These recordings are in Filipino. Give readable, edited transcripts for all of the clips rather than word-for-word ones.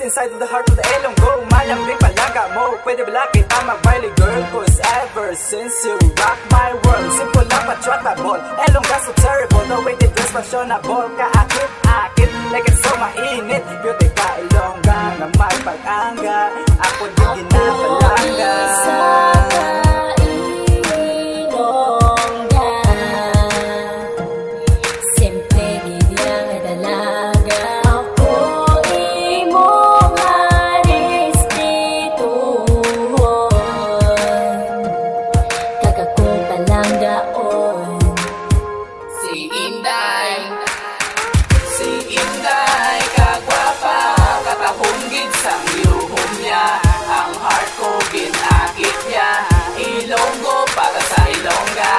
inside of the heart of the Ilonggo. Malambing palaga mo, pwede ba kita mag-Miley girl? Cause ever since you rock my world, simple lang pa-trackable, Ilongga so terrible. The way they dress fashionable, kaakit-akit, like it's so mainit. Beauty ka Ilongga na may pag-anga, ako din ginapalanga. Ilonggo para sa Ilongga.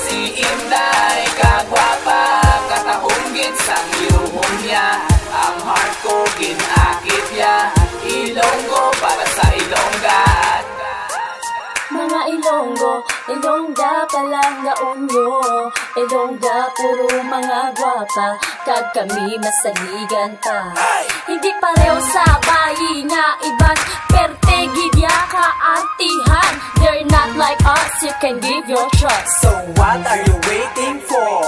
Si Inday kagwapa, katahunggit sang iruhom niya. Ang heart ko ginakit niya. Ilonggo para sa Ilongga. Mga Ilonggo, Ilongga palangga unyo. Ilongga puro mga gwapa, kag kami masaligan pa. Hindi pareho sa bayi nga iban, pertegid ya kaartihan. They're not like us, you can give your trust. So what are you waiting for?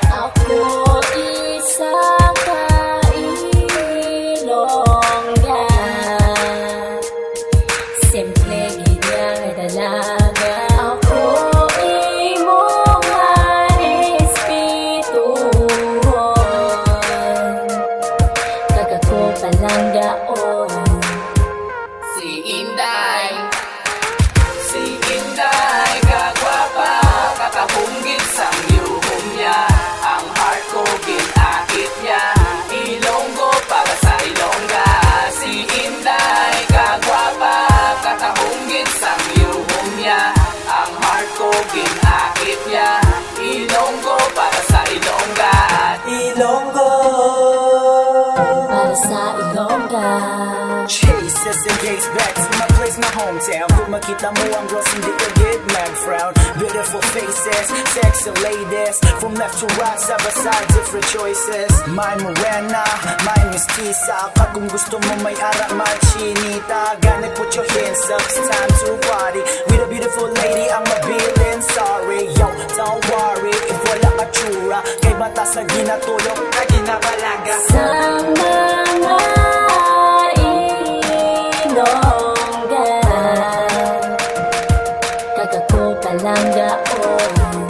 Ako isa ka Ilongga, simple gidyang dalaga. Ako imong respituhon, kag ako palanggaon. Si Inday kagwapa, katahunggit sang iruhom niya. Ang heart ko ginakit niya. Ilonggo para sa Ilongga. Si Inday kagwapa, katahunggit sang iruhom niya. Ang heart ko ginakit niya. Ilonggo para sa Ilongga. Ilonggo Para sa Ilongga. Chases and gates back to my place, my hometown. Kung makita mo ang girls, hindi ka get mad frown. Beautiful faces, sexy ladies, from left to right, side by side, different choices. My morena, my mestiza, ka kung gusto mo may ara, my chinita. Gonna put your hands up, it's time to party with a beautiful lady, I'm mabilin. Sorry, yo, don't worry, if wala ka tsura, kay bata sa ginatulog, na ginapalaga. Sa mga Ilongga, kag ako palanggaon.